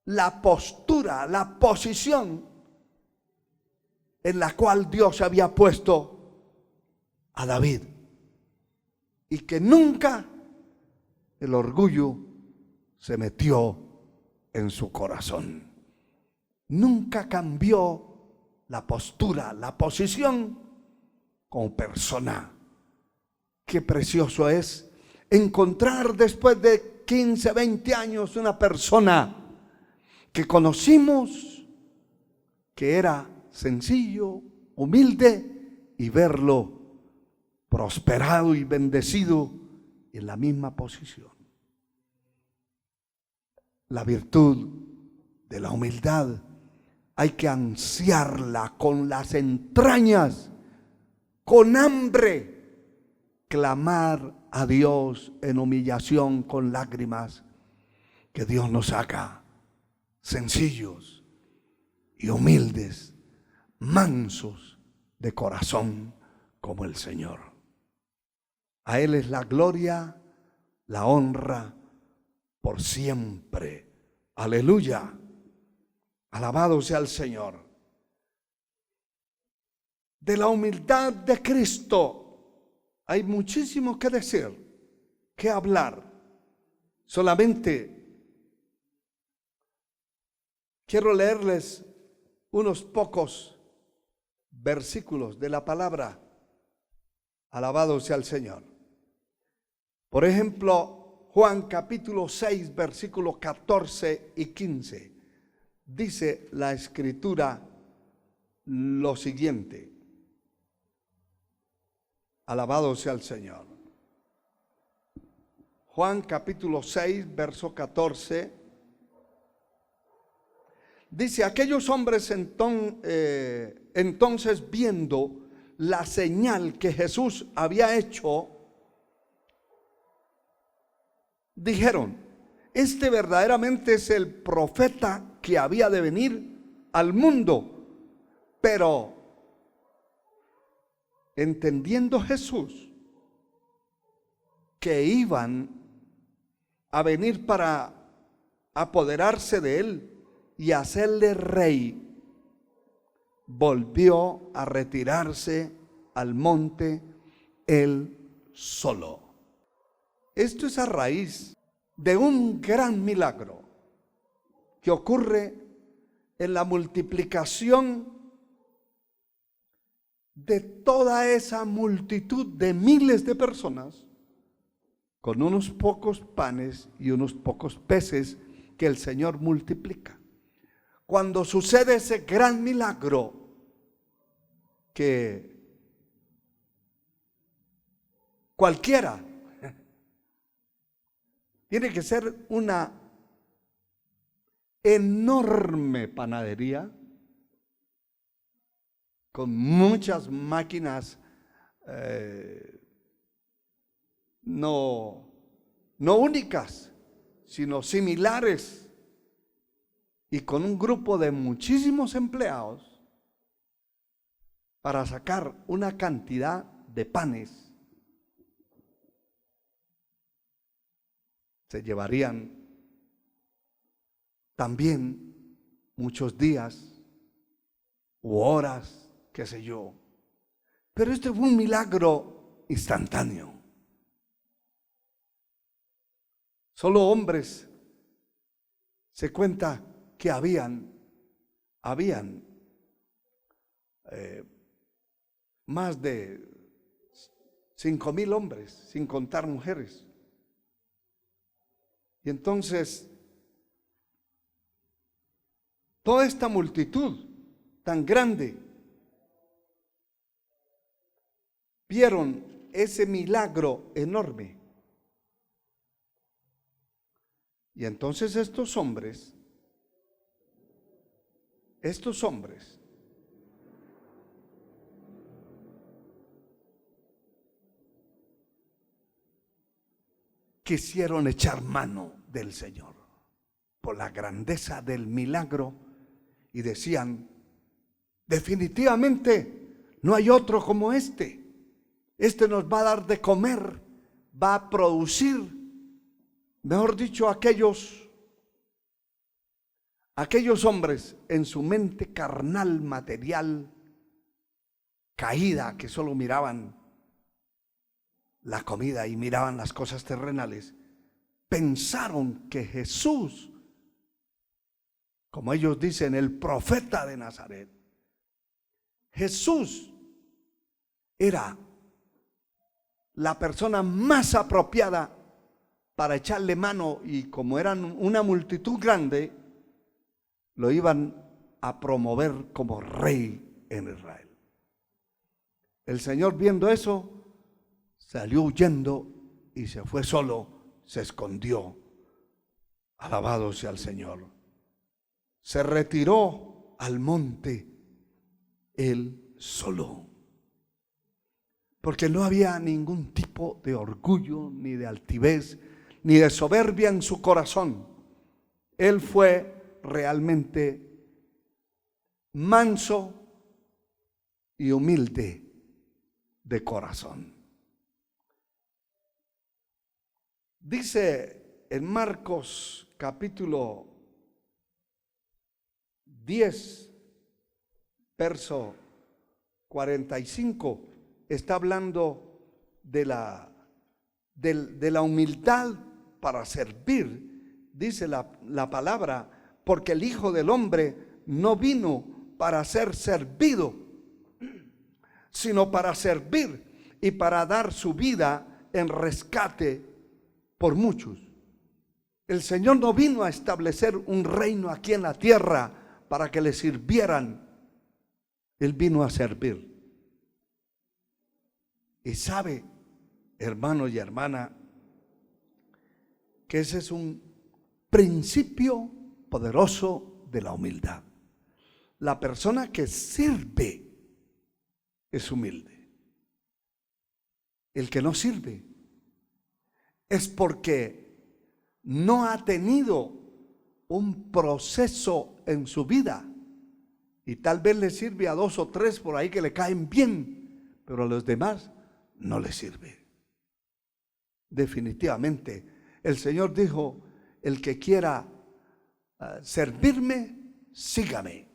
la postura, la posición en la cual Dios había puesto a David. Y que nunca el orgullo se metió en su corazón. Nunca cambió la postura, la posición como persona. Qué precioso es encontrar después de 15, 20 años una persona que conocimos, que era sencillo, humilde, y verlo prosperado y bendecido en la misma posición. La virtud de la humildad hay que ansiarla con las entrañas, con hambre, clamar a Dios en humillación con lágrimas, que Dios nos haga sencillos y humildes, mansos de corazón como el Señor. A Él es la gloria, la honra por siempre. Aleluya. Alabado sea el Señor. De la humildad de Cristo hay muchísimo que decir, que hablar. Solamente quiero leerles unos pocos versículos de la palabra. Alabado sea el Señor. Por ejemplo, Juan capítulo 6, versículos 14 y 15. Dice la Escritura lo siguiente. Alabado sea el Señor. Juan capítulo 6, verso 14. Dice, aquellos hombres entonces viendo la señal que Jesús había hecho, dijeron, este verdaderamente es el profeta que había de venir al mundo. Pero entendiendo Jesús que iban a venir para apoderarse de él y hacerle rey, volvió a retirarse al monte él solo. Esto es a raíz de un gran milagro que ocurre en la multiplicación de toda esa multitud de miles de personas con unos pocos panes y unos pocos peces que el Señor multiplica. Cuando sucede ese gran milagro que cualquiera tiene que ser una enorme panadería con muchas máquinas no únicas, sino similares, y con un grupo de muchísimos empleados para sacar una cantidad de panes. Se llevarían también muchos días u horas, qué sé yo. Pero este fue un milagro instantáneo. Solo hombres, se cuenta que habían más de 5,000 hombres, sin contar mujeres. Y entonces, toda esta multitud tan grande vieron ese milagro enorme. Y entonces estos hombres quisieron echar mano del Señor por la grandeza del milagro y decían, definitivamente no hay otro como este. Este nos va a dar de comer, va a producir, mejor dicho, aquellos aquellos hombres en su mente carnal, material, caída, que solo miraban la comida y miraban las cosas terrenales, pensaron que Jesús, como ellos dicen, el profeta de Nazaret, Jesús era la persona más apropiada para echarle mano, y como eran una multitud grande, lo iban a promover como rey en Israel. El Señor, viendo eso, salió huyendo y se fue solo, se escondió. Alabado sea el Señor. Se retiró al monte él solo, porque no había ningún tipo de orgullo, ni de altivez, ni de soberbia en su corazón. Él fue realmente manso y humilde de corazón. Dice en Marcos capítulo 10, verso 45, está hablando de la humildad para servir. Dice la palabra, porque el Hijo del Hombre no vino para ser servido, sino para servir y para dar su vida en rescate por muchos. El Señor no vino a establecer un reino aquí en la tierra para que le sirvieran. Él vino a servir. Y sabe, hermano y hermana, que ese es un principio poderoso de la humildad. La persona que sirve es humilde. El que no sirve es porque no ha tenido un proceso en su vida, y tal vez le sirve a 2 o 3 por ahí que le caen bien, pero a los demás no le sirve. Definitivamente, el Señor dijo: el que quiera servirme, sígame.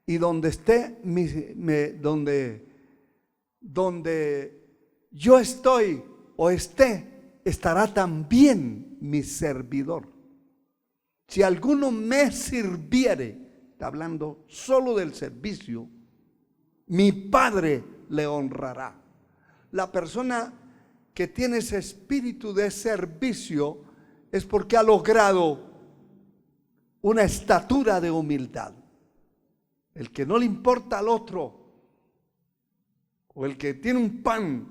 Y donde esté, donde yo estoy o esté, estará también mi servidor. Si alguno me sirviere, está hablando solo del servicio, mi Padre le honrará. La persona que tiene ese espíritu de servicio es porque ha logrado una estatura de humildad. El que no le importa al otro, o el que tiene un pan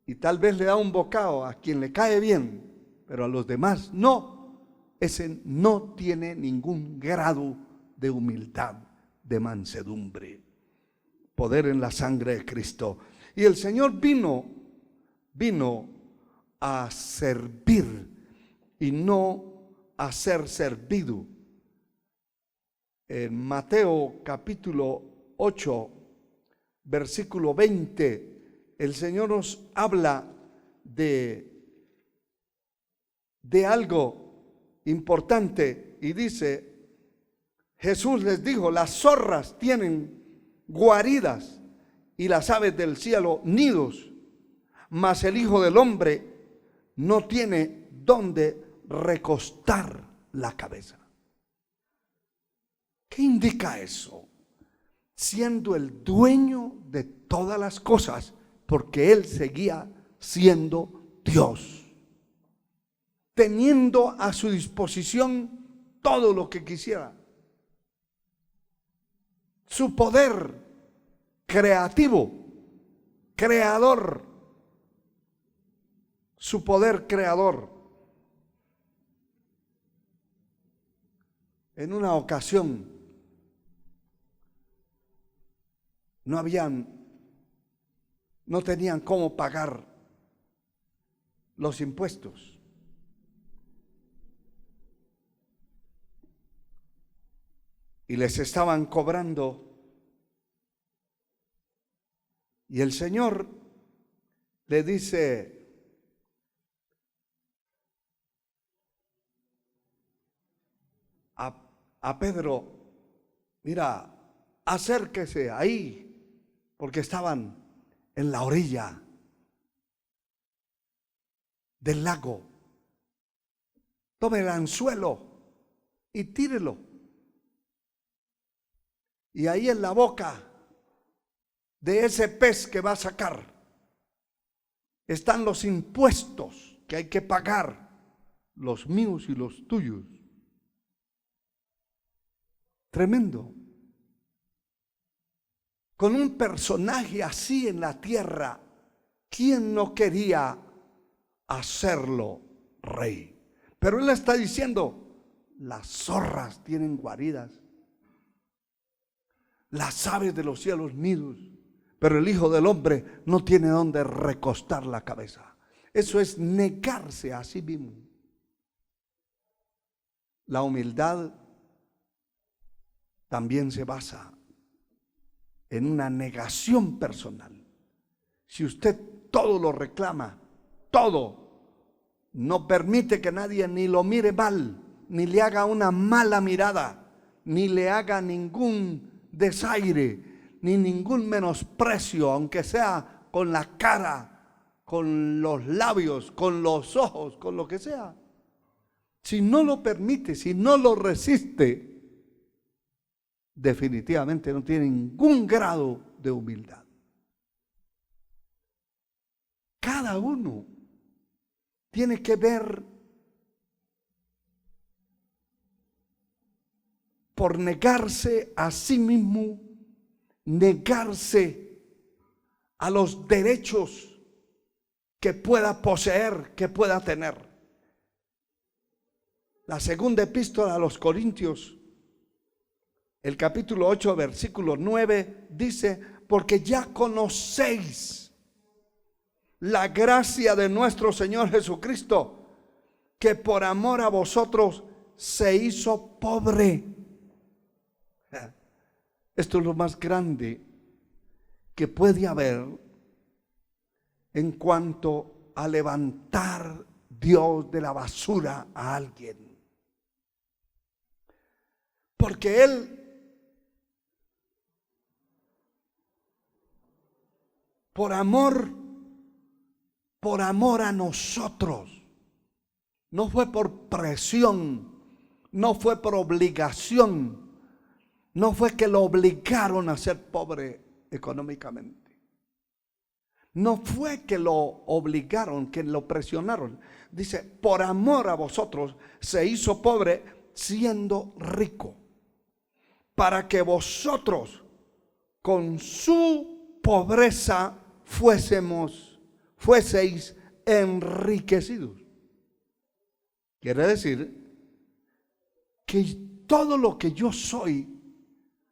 y tal vez le da un bocado a quien le cae bien, pero a los demás no, ese no tiene ningún grado de humildad, de mansedumbre. Poder en la sangre de Cristo. Y el Señor vino a servir y no a ser servido. En Mateo capítulo 8, versículo 20, el Señor nos habla de algo importante y dice: Jesús les dijo, las zorras tienen guaridas y las aves del cielo nidos, mas el Hijo del Hombre no tiene dónde recostar la cabeza. ¿Qué indica eso? Siendo el dueño de todas las cosas, porque Él seguía siendo Dios, teniendo a su disposición todo lo que quisiera. Su poder creativo, creador, su poder creador. En una ocasión no tenían cómo pagar los impuestos. Y les estaban cobrando. Y el Señor le dice: a Pedro: mira, acérquese ahí, porque estaban en la orilla del lago. Tome el anzuelo y tírelo. Y ahí en la boca de ese pez que va a sacar están los impuestos que hay que pagar, los míos y los tuyos. Tremendo. Con un personaje así en la tierra, ¿quién no quería hacerlo rey? Pero él está diciendo: las zorras tienen guaridas, las aves de los cielos nidos, pero el Hijo del Hombre no tiene donde recostar la cabeza. Eso es negarse a sí mismo. La humildad también se basa en una negación personal. Si usted todo lo reclama, todo, no permite que nadie ni lo mire mal, ni le haga una mala mirada, ni le haga ningún desaire, ni ningún menosprecio, aunque sea con la cara, con los labios, con los ojos, con lo que sea. Si no lo permite, si no lo resiste, definitivamente no tiene ningún grado de humildad. Cada uno tiene que ver por negarse a sí mismo, negarse a los derechos que pueda poseer, que pueda tener. La segunda epístola a los Corintios, el capítulo 8, versículo 9, dice: porque ya conocéis la gracia de nuestro Señor Jesucristo, que por amor a vosotros se hizo pobre. Esto es lo más grande que puede haber en cuanto a levantar Dios de la basura a alguien. Porque Él, por amor a nosotros, no fue por presión, no fue por obligación, no fue que lo obligaron a ser pobre económicamente, no fue que lo obligaron, que lo presionaron. Dice: por amor a vosotros se hizo pobre siendo rico, para que vosotros con su pobreza fueseis enriquecidos. Quiere decir que todo lo que yo soy,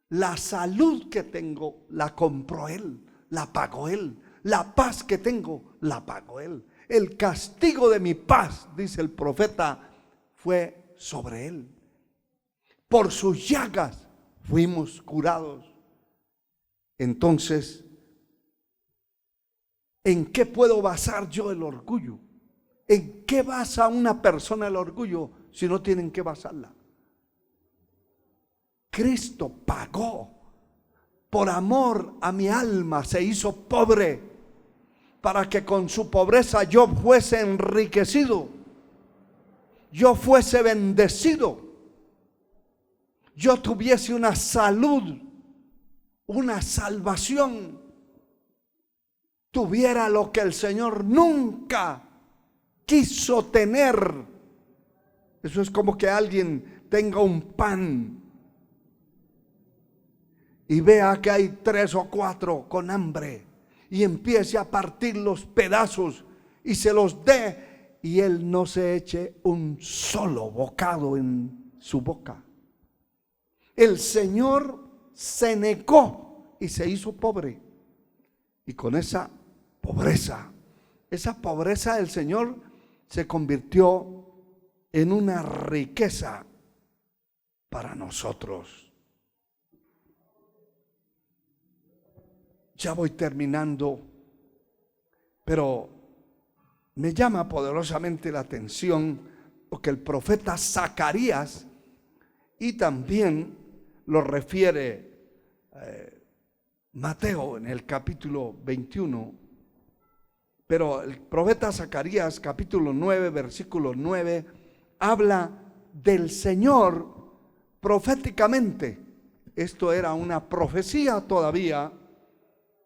la salud que tengo, la compró Él, la pagó Él. La paz que tengo, la pagó Él. El castigo de mi paz, dice el profeta, fue sobre Él. Por sus llagas fuimos curados. Entonces, ¿en qué puedo basar yo el orgullo? ¿En qué basa una persona el orgullo si no tienen que basarla? Cristo pagó. Por amor a mi alma se hizo pobre, para que con su pobreza yo fuese enriquecido, yo fuese bendecido, yo tuviese una salud, una salvación, tuviera lo que el Señor nunca quiso tener. Eso es como que alguien tenga un pan y vea que hay 3 o 4 con hambre y empiece a partir los pedazos y se los dé, y él no se eche un solo bocado en su boca. El Señor se negó y se hizo pobre, y con esa pobreza el Señor se convirtió en una riqueza para nosotros. Ya voy terminando, pero me llama poderosamente la atención lo que el profeta Zacarías y también lo refiere Mateo en el capítulo 21. Pero el profeta Zacarías, capítulo 9, versículo 9, habla del Señor proféticamente. Esto era una profecía todavía,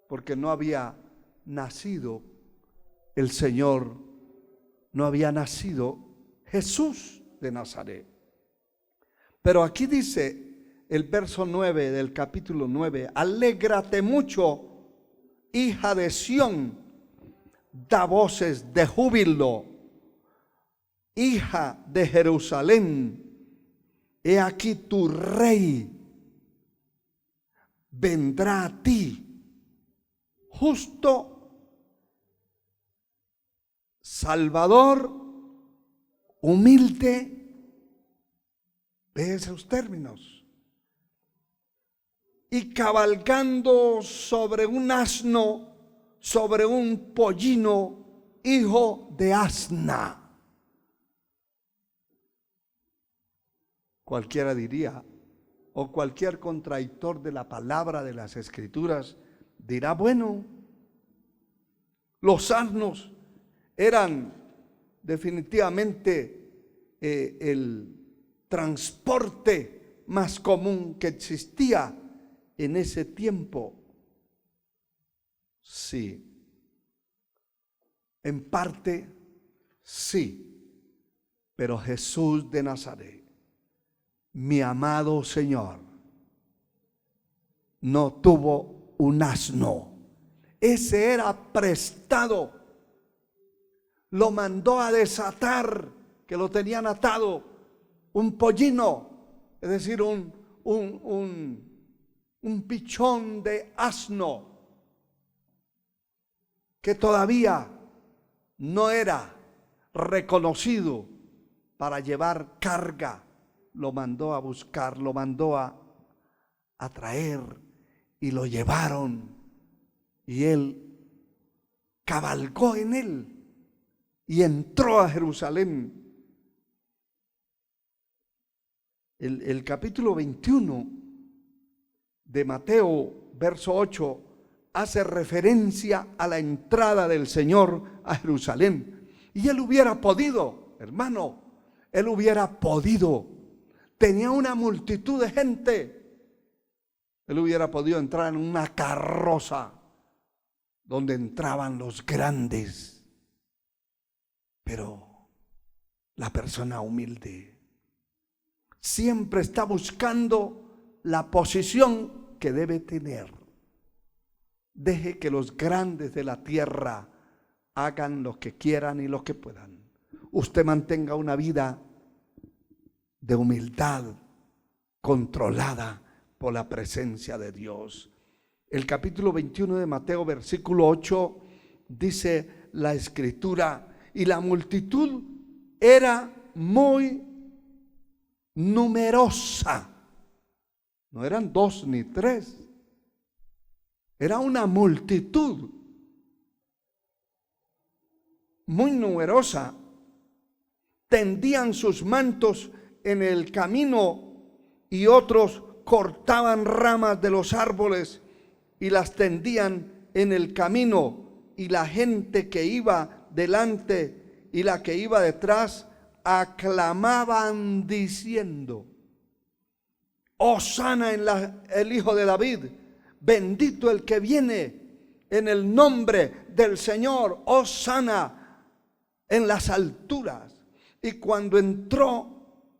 porque no había nacido el Señor, no había nacido Jesús de Nazaret. Pero aquí dice el verso 9 del capítulo 9, alégrate mucho, hija de Sión, da voces de júbilo, hija de Jerusalén, he aquí tu rey vendrá a ti, justo, salvador, humilde. Ve esos términos. Y cabalgando sobre un asno, sobre un pollino, hijo de asna. Cualquiera diría, o cualquier contradictor de la palabra de las Escrituras dirá, bueno, los asnos eran definitivamente el transporte más común que existía en ese tiempo. Sí, en parte sí, pero Jesús de Nazaret, mi amado Señor, no tuvo un asno. Ese era prestado. Lo mandó a desatar, que lo tenían atado, un pollino, es decir, un pichón de asno, que todavía no era reconocido para llevar carga. Lo mandó a buscar, lo mandó a traer, y lo llevaron, y él cabalgó en él y entró a Jerusalén. El capítulo 21 de Mateo, verso 8, hace referencia a la entrada del Señor a Jerusalén. Y él hubiera podido, hermano, él hubiera podido. Tenía una multitud de gente. Él hubiera podido entrar en una carroza donde entraban los grandes. Pero la persona humilde siempre está buscando la posición que debe tener. Deje que los grandes de la tierra hagan lo que quieran y lo que puedan. Usted mantenga una vida de humildad, controlada por la presencia de Dios. El capítulo 21 de Mateo, versículo 8, dice la Escritura, y la multitud era muy numerosa. No eran 2 ni 3. Era una multitud muy numerosa. Tendían sus mantos en el camino, y otros cortaban ramas de los árboles y las tendían en el camino, y la gente que iba delante y la que iba detrás aclamaban diciendo: Hosana en el Hijo de David, bendito el que viene en el nombre del Señor, hosana en las alturas. Y cuando entró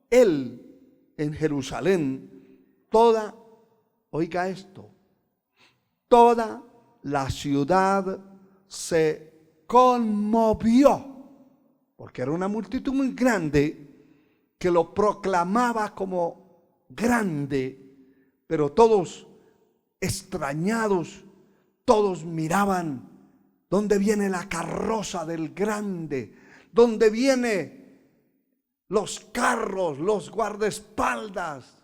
él en Jerusalén, oiga esto, toda la ciudad se conmovió, porque era una multitud muy grande que lo proclamaba como grande, pero todos extrañados, todos miraban: ¿dónde viene la carroza del grande? ¿Dónde viene los carros, los guardaespaldas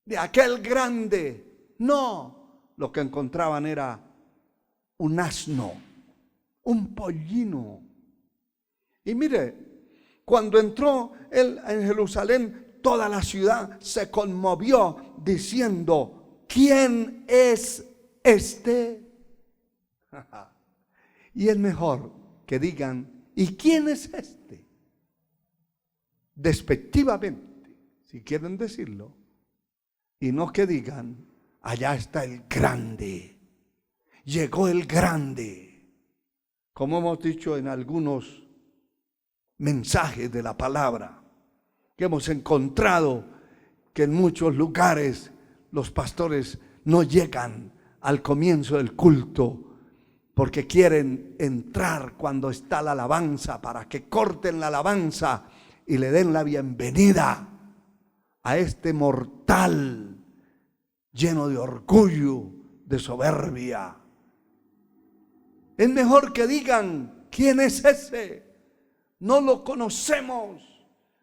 de aquel grande? No, lo que encontraban era un asno, un pollino. Y mire, cuando entró él en Jerusalén, toda la ciudad se conmovió diciendo: ¿quién es este? Y es mejor que digan: ¿y quién es este? Despectivamente, si quieren decirlo, y no que digan: allá está el grande, llegó el grande. Como hemos dicho en algunos mensajes de la palabra, que hemos encontrado que en muchos lugares los pastores no llegan al comienzo del culto porque quieren entrar cuando está la alabanza, para que corten la alabanza y le den la bienvenida a este mortal lleno de orgullo, de soberbia. Es mejor que digan: ¿quién es ese? No lo conocemos,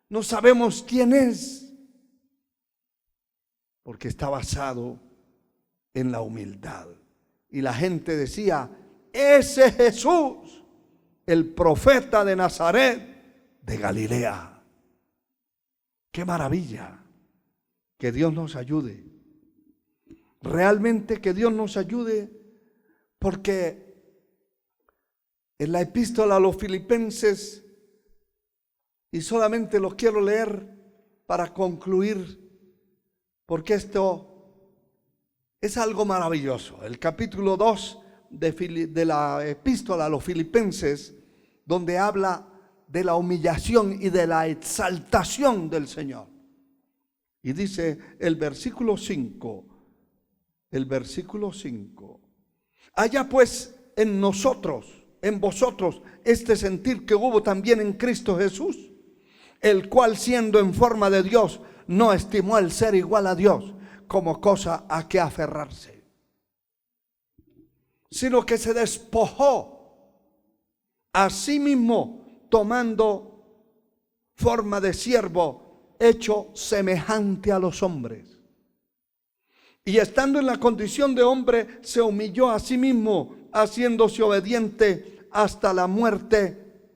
no sabemos quién es, porque está basado en la humildad. Y la gente decía: ese Jesús, el profeta de Nazaret de Galilea. ¡Qué maravilla! Que Dios nos ayude. Realmente que Dios nos ayude, porque en la epístola a los Filipenses, y solamente lo quiero leer para concluir, porque esto es algo maravilloso. El capítulo 2 de la epístola a los Filipenses, donde habla de la humillación y de la exaltación del Señor. Y dice el versículo 5, haya pues en nosotros, en vosotros, este sentir que hubo también en Cristo Jesús, el cual, siendo en forma de Dios, no estimó el ser igual a Dios como cosa a que aferrarse, sino que se despojó a sí mismo, tomando forma de siervo, hecho semejante a los hombres. Y estando en la condición de hombre, se humilló a sí mismo, haciéndose obediente hasta la muerte,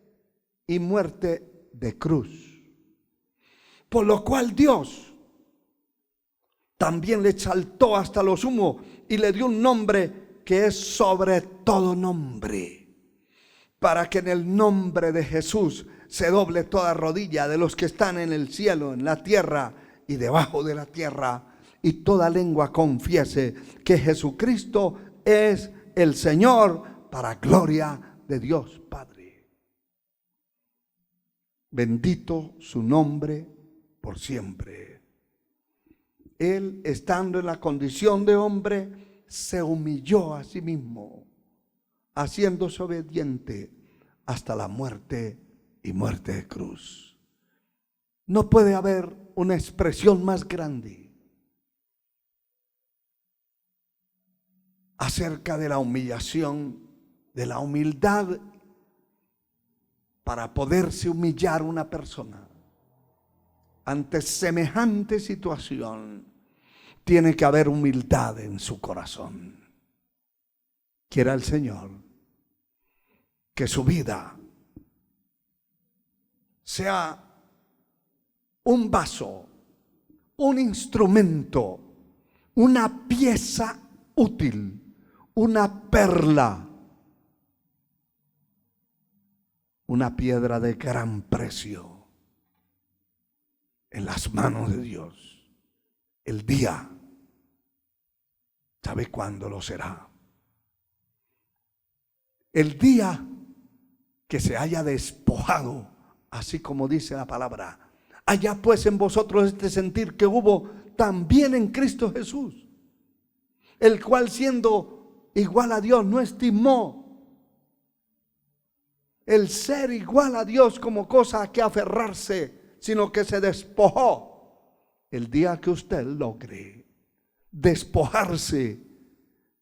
y muerte de cruz. Por lo cual Dios también le exaltó hasta lo sumo y le dio un nombre que es sobre todo nombre, para que en el nombre de Jesús se doble toda rodilla de los que están en el cielo, en la tierra y debajo de la tierra, y toda lengua confiese que Jesucristo es el Señor, para gloria de Dios Padre. Bendito su nombre por siempre. Él, estando en la condición de hombre, se humilló a sí mismo, haciéndose obediente hasta la muerte y muerte de cruz. No puede haber una expresión más grande acerca de la humillación, de la humildad, para poderse humillar una persona. Ante semejante situación, tiene que haber humildad en su corazón. Quiera el Señor que su vida sea un vaso, un instrumento, una pieza útil, una perla, una piedra de gran precio en las manos de Dios. El día, ¿sabe cuándo lo será? El día que se haya despojado, así como dice la palabra: haya pues en vosotros este sentir que hubo también en Cristo Jesús, el cual, siendo igual a Dios, no estimó el ser igual a Dios como cosa a que aferrarse, sino que se despojó. El día que usted logre despojarse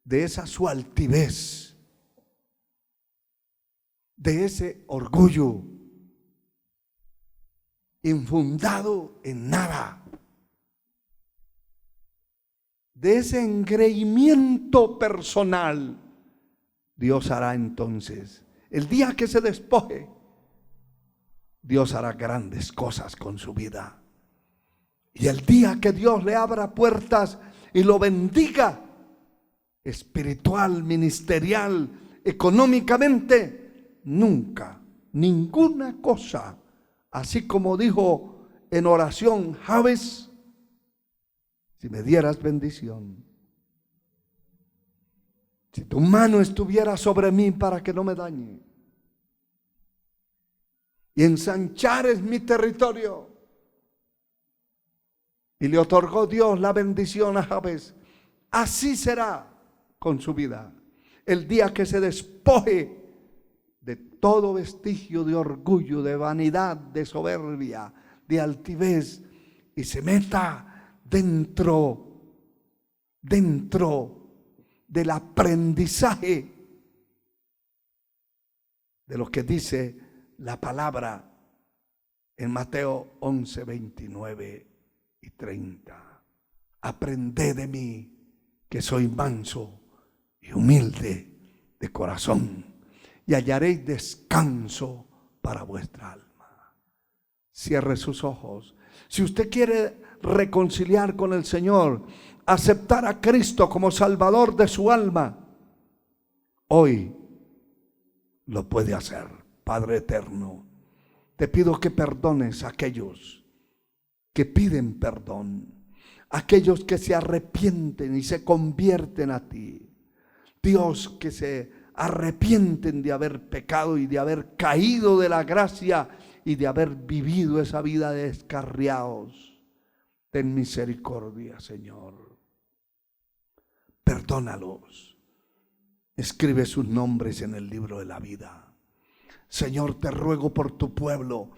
de esa su altivez, de ese orgullo infundado en nada, de ese engreimiento personal, Dios hará entonces, el día que se despoje, Dios hará grandes cosas con su vida. Y el día que Dios le abra puertas y lo bendiga, espiritual, ministerial, económicamente, nunca, ninguna cosa, así como dijo en oración Jabes, si me dieras bendición, si tu mano estuviera sobre mí para que no me dañe, y ensanchares mi territorio. Y le otorgó Dios la bendición a Jabes. Así será con su vida. El día que se despoje de todo vestigio de orgullo, de vanidad, de soberbia, de altivez, y se meta dentro del aprendizaje de lo que dice la palabra en Mateo 11, 29 y 30. Aprended de mí, que soy manso y humilde de corazón, y hallaréis descanso para vuestra alma. Cierre sus ojos. Si usted quiere reconciliar con el Señor, aceptar a Cristo como Salvador de su alma, hoy lo puede hacer. Padre eterno, te pido que perdones a aquellos que piden perdón, aquellos que se arrepienten y se convierten a ti. Dios, que se arrepienten de haber pecado y de haber caído de la gracia y de haber vivido esa vida de descarriados. Ten misericordia, Señor. Perdónalos. Escribe sus nombres en el libro de la vida. Señor, te ruego por tu pueblo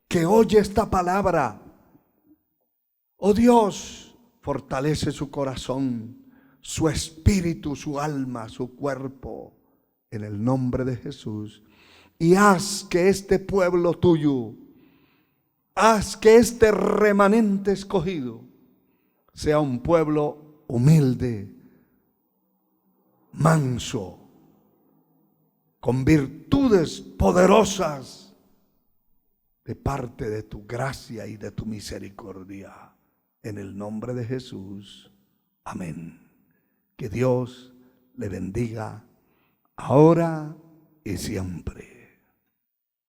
que oye esta palabra. Oh Dios, fortalece su corazón, su espíritu, su alma, su cuerpo, en el nombre de Jesús. Y haz que este pueblo tuyo, haz que este remanente escogido sea un pueblo humilde, manso, con virtudes poderosas de parte de tu gracia y de tu misericordia. En el nombre de Jesús. Amén. Que Dios le bendiga ahora y siempre.